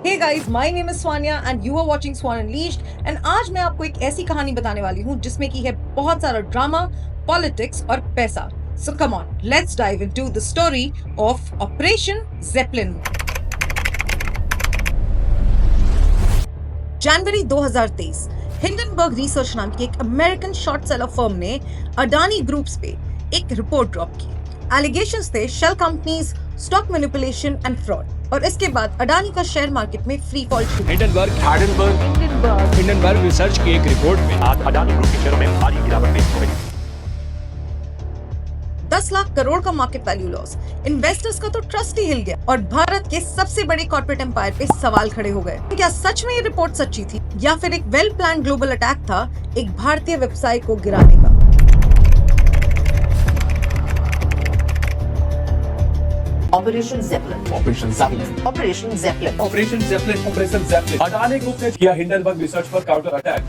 Hey guys, my name is Swanya and you are watching Swan Unleashed and आज मैं आपको एक ऐसी कहानी बताने वाली हूँ जिसमें की है बहुत सारा ड्रामा, पॉलिटिक्स और पैसा. So come on, let's dive into the story of Operation Zeppelin. January 2023 Hindenburg research नाम की एक अमेरिकन शॉर्ट सेलर फर्म ने अडानी ग्रुप्स पे एक रिपोर्ट ड्रॉप की. एलिगेशंस थे shell companies, stock manipulation and fraud. और इसके बाद अडानी का शेयर मार्केट में फ्री फॉल शुरू. हिंडनबर्ग रिसर्च की एक रिपोर्ट में आज अडानी ग्रुप के शेयरों में भारी गिरावट देखी गई. 10 लाख करोड़ का मार्केट वैल्यू लॉस. इन्वेस्टर्स का तो ट्रस्ट ही हिल गया और भारत के सबसे बड़े कॉर्पोरेट एम्पायर पे सवाल खड़े हो गए. क्या सच में ये रिपोर्ट सच्ची थी या फिर एक वेल प्लान ग्लोबल अटैक था एक भारतीय व्यवसाय को गिराने का? ऑपरेशन ज़ेपलिन. अडानी ग्रुप ने किया हिंडनबर्ग रिसर्च पर काउंटर अटैक.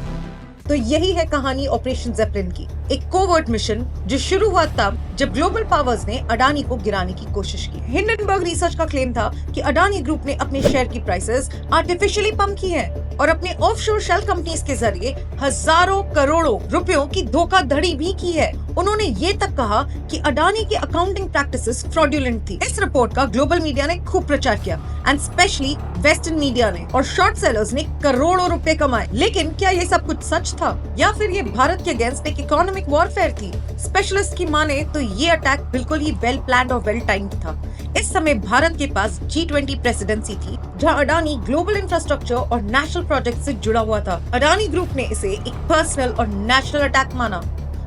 तो यही है कहानी ऑपरेशन ज़ेपलिन की. एक कोवर्ट मिशन जो शुरू हुआ तब जब ग्लोबल पावर्स ने अडानी को गिराने की कोशिश की. हिंडनबर्ग रिसर्च का क्लेम था कि अडानी ग्रुप ने अपने शेयर की प्राइसेस आर्टिफिशियली पंप की हैं और अपने ऑफशोर शेल कंपनीज के जरिए हजारों करोड़ों रुपयों की धोखाधड़ी भी की है. उन्होंने ये तक कहा कि अडानी की अकाउंटिंग प्रैक्टिसेस फ्रॉडुलेंट थी. इस रिपोर्ट का ग्लोबल मीडिया ने खूब प्रचार किया एंड स्पेशली वेस्टर्न मीडिया ने, और शॉर्ट सेलर्स ने करोड़ों रुपए कमाए. लेकिन क्या ये सब कुछ सच था या फिर ये भारत के अगेंस्ट एक इकोनॉमिक वॉरफेयर थी? स्पेशलिस्ट की माने तो ये अटैक बिल्कुल ही वेल प्लान्ड और वेल टाइम्ड था. इस समय भारत के पास G20 प्रेसिडेंसी थी जहां अडानी ग्लोबल इंफ्रास्ट्रक्चर और नेशनल प्रोजेक्ट से जुड़ा हुआ था. अडानी ग्रुप ने इसे एक पर्सनल और नेशनल अटैक माना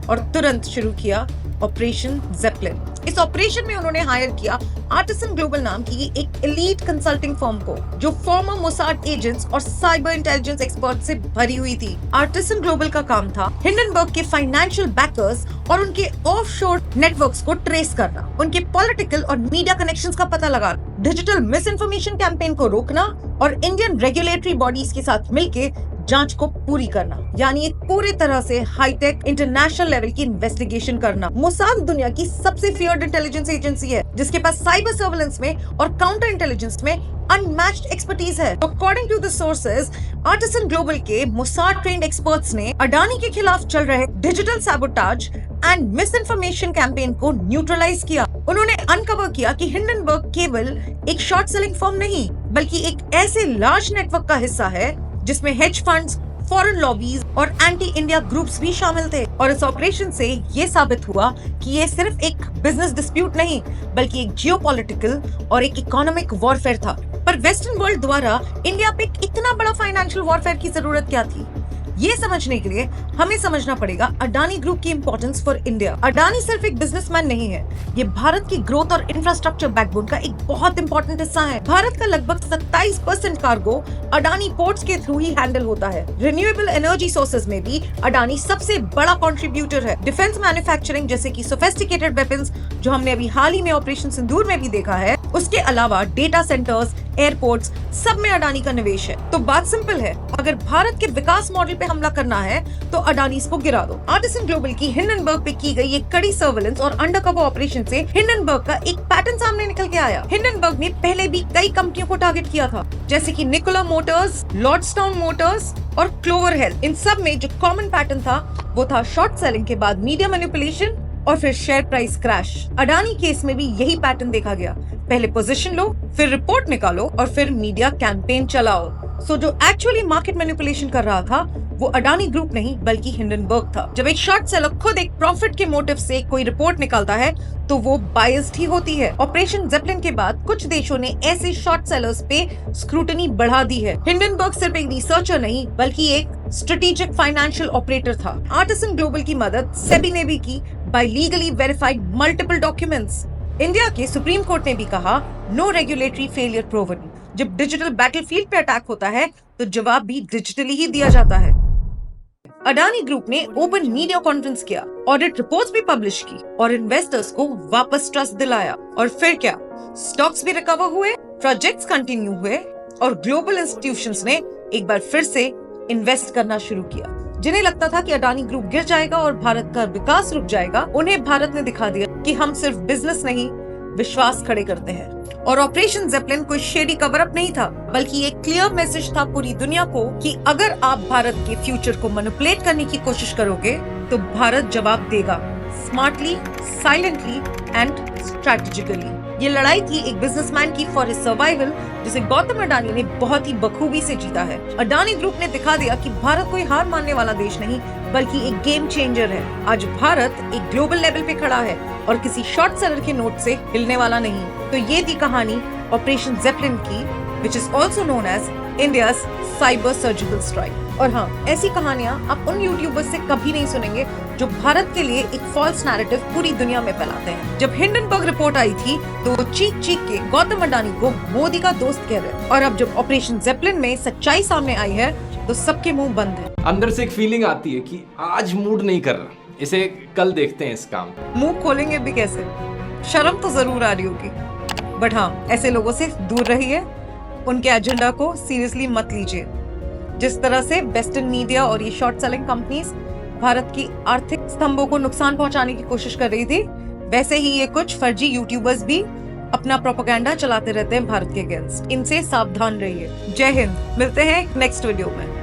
और तुरंत शुरू किया ऑपरेशन ज़ेपलिन. इस ऑपरेशन में उन्होंने हायर किया आर्टिसन ग्लोबल नाम की एक एलीट कंसल्टिंग फर्म को जो फॉर्मर मोसाड एजेंट्स और साइबर इंटेलिजेंस एक्सपर्ट से भरी हुई थी. आर्टिसन ग्लोबल का काम था हिंडनबर्ग के फाइनेंशियल बैकर्स और उनके ऑफशोर नेटवर्क्स को ट्रेस करना, उनके पॉलिटिकल और मीडिया कनेक्शंस का पता लगाना, डिजिटल मिस इन्फॉर्मेशन कैंपेन को रोकना और इंडियन रेगुलेटरी बॉडीज के साथ मिलकर जांच को पूरी करना. यानी एक पूरी तरह से हाईटेक इंटरनेशनल लेवल की इन्वेस्टिगेशन करना. मोसाद दुनिया की सबसे फियर्ड इंटेलिजेंस एजेंसी है जिसके पास साइबर सर्वेलेंस में और काउंटर इंटेलिजेंस में अनमैच्ड एक्सपर्टीज है. According to the sources, Artisan Global के मोसाद ट्रेन्ड एक्सपर्ट्स ने अडानी के खिलाफ चल रहे digital sabotage and misinformation campaign को न्यूट्रलाइज किया. उन्होंने अनकवर किया कि हिंडनबर्ग केवल एक शॉर्ट सेलिंग फर्म नहीं बल्कि एक ऐसे लार्ज नेटवर्क का हिस्सा है जिसमें हेज फंड्स, फॉरेन लॉबीज और एंटी इंडिया ग्रुप्स भी शामिल थे. और इस ऑपरेशन से ये साबित हुआ कि ये सिर्फ एक बिजनेस डिस्प्यूट नहीं बल्कि एक जियोपॉलिटिकल और एक इकोनॉमिक वॉरफेयर था. पर वेस्टर्न वर्ल्ड द्वारा इंडिया पे इतना बड़ा फाइनेंशियल वॉरफेयर की जरूरत क्या थी? ये समझने के लिए हमें समझना पड़ेगा अडानी ग्रुप की इंपॉर्टेंस फॉर इंडिया. अडानी सिर्फ एक बिजनेसमैन नहीं है, ये भारत की ग्रोथ और इंफ्रास्ट्रक्चर बैकबोन का एक बहुत इंपॉर्टेंट हिस्सा है. भारत का लगभग 27% कार्गो अडानी पोर्ट्स के थ्रू ही हैंडल होता है. रिन्यूएबल एनर्जी सोर्सेज में भी अडानी सबसे बड़ा कंट्रीब्यूटर है. डिफेंस मैन्युफैक्चरिंग जैसे कि सोफिस्टिकेटेड वेपन्स जो हमने अभी हाल ही में ऑपरेशन सिंदूर में भी देखा है, उसके अलावा डेटा सेंटर्स, एयरपोर्ट्स, सब में अडानी का निवेश है. तो बात सिंपल है, अगर भारत के विकास मॉडल पे हमला करना है तो अडानी को गिरा दो. आर्टिसन ग्लोबल की हिंडनबर्ग पे की गई एक कड़ी सर्वेलेंस और अंडरकवर ऑपरेशन से हिंडनबर्ग का एक पैटर्न सामने निकल के आया. हिंडनबर्ग ने पहले भी कई कंपनियों को टारगेट किया था जैसे कि निकोला मोटर्स, लॉर्डस्टाउन मोटर्स और क्लोवर हेल्थ. इन सब में जो कॉमन पैटर्न था वो था शॉर्ट सेलिंग के बाद मीडिया मैनिपुलेशन और फिर share price crash. Adani case में भी यही पैटर्न देखा गया. पहले पोजीशन लो, फिर रिपोर्ट निकालो और फिर मीडिया कैंपेन चलाओ. सो जो एक्चुअली मार्केट मैनिपुलेशन कर रहा था वो अडानी ग्रुप नहीं बल्कि हिंडनबर्ग था. जब एक शॉर्ट सेलर खुद एक प्रॉफिट के मोटिव से कोई रिपोर्ट निकालता है तो वो बायस्ड ही होती है. ऑपरेशन ज़ेपलिन के बाद कुछ देशों ने ऐसे शॉर्ट सेलर्स पे स्क्रूटनी बढ़ा दी है. हिंडनबर्ग सिर्फ एक रिसर्चर नहीं बल्कि एक स्ट्रेटेजिक फाइनेंशियल ऑपरेटर था. आर्टिसन ग्लोबल की मदद सेबी ने भी की by legally verified multiple documents. India के सुप्रीम कोर्ट ने भी कहा नो रेगुलेटरी फेलियर प्रूवन. जब डिजिटल बैटलफील्ड पे अटैक होता है तो जवाब भी डिजिटली ही दिया जाता है. अडानी ग्रुप ने ओपन मीडिया कॉन्फ्रेंस किया, ऑडिट रिपोर्ट्स भी पब्लिश की और इन्वेस्टर्स को वापस ट्रस्ट दिलाया. और फिर क्या, स्टॉक्स भी रिकवर हुए, प्रोजेक्ट्स कंटिन्यू हुए और ग्लोबल इंस्टीट्यूशंस ने एक बार फिर से इन्वेस्ट करना शुरू किया. जिन्हें लगता था कि अडानी ग्रुप गिर जाएगा और भारत का विकास रुक जाएगा, उन्हें भारत ने दिखा दिया कि हम सिर्फ बिजनेस नहीं विश्वास खड़े करते हैं. और ऑपरेशन जेपलिन कोई शेडी कवर अप नहीं था, बल्कि एक क्लियर मैसेज था पूरी दुनिया को कि अगर आप भारत के फ्यूचर को मैनिपुलेट करने की कोशिश करोगे तो भारत जवाब देगा, स्मार्टली, साइलेंटली एंड स्ट्रैटेजिकली। ये लड़ाई थी एक बिजनेसमैन की फॉर हिज सर्वाइवल, जिसे गौतम अडानी ने बहुत ही बखूबी से जीता है। अडानी ग्रुप ने दिखा दिया कि भारत कोई हार मानने वाला देश नहीं, बल्कि एक गेम चेंजर है। आज भारत एक ग्लोबल लेवल पे खड़ा है और किसी शॉर्ट सेलर के नोट से हिलने वाला नहीं। तो ये थी कहानी ऑपरेशन जेपलिन की, which is also known as India's cyber surgical strike। और हाँ, ऐसी कहानियां आप उन यूट्यूबर्स से कभी नहीं सुनेंगे जो भारत के लिए एक फॉल्स नैरेटिव पूरी दुनिया में फैलाते हैं। जब हिंडनबर्ग रिपोर्ट आई थी तो चीख चीख के गौतम अडानी को मोदी का दोस्त कह रहे, और अब जब ऑपरेशन जेपलिन में सच्चाई सामने आई है तो सबके मुंह बंद है। अंदर से एक फीलिंग आती है कि आज मूड नहीं कर रहा, इसे कल देखते हैं इस काम। मुंह खोलेंगे भी कैसे, शर्म तो जरूर आ रही होगी। बट हाँ, ऐसे लोगों से दूर रहिए, उनके एजेंडा को सीरियसली मत लीजिए। जिस तरह से वेस्टर्न मीडिया और ये शॉर्ट सेलिंग कंपनीज भारत की आर्थिक स्तंभों को नुकसान पहुंचाने की कोशिश कर रही थी, वैसे ही ये कुछ फर्जी यूट्यूबर्स भी अपना प्रोपेगेंडा चलाते रहते हैं भारत के अगेंस्ट। इनसे सावधान रहिए। जय हिंद, मिलते हैं नेक्स्ट वीडियो में।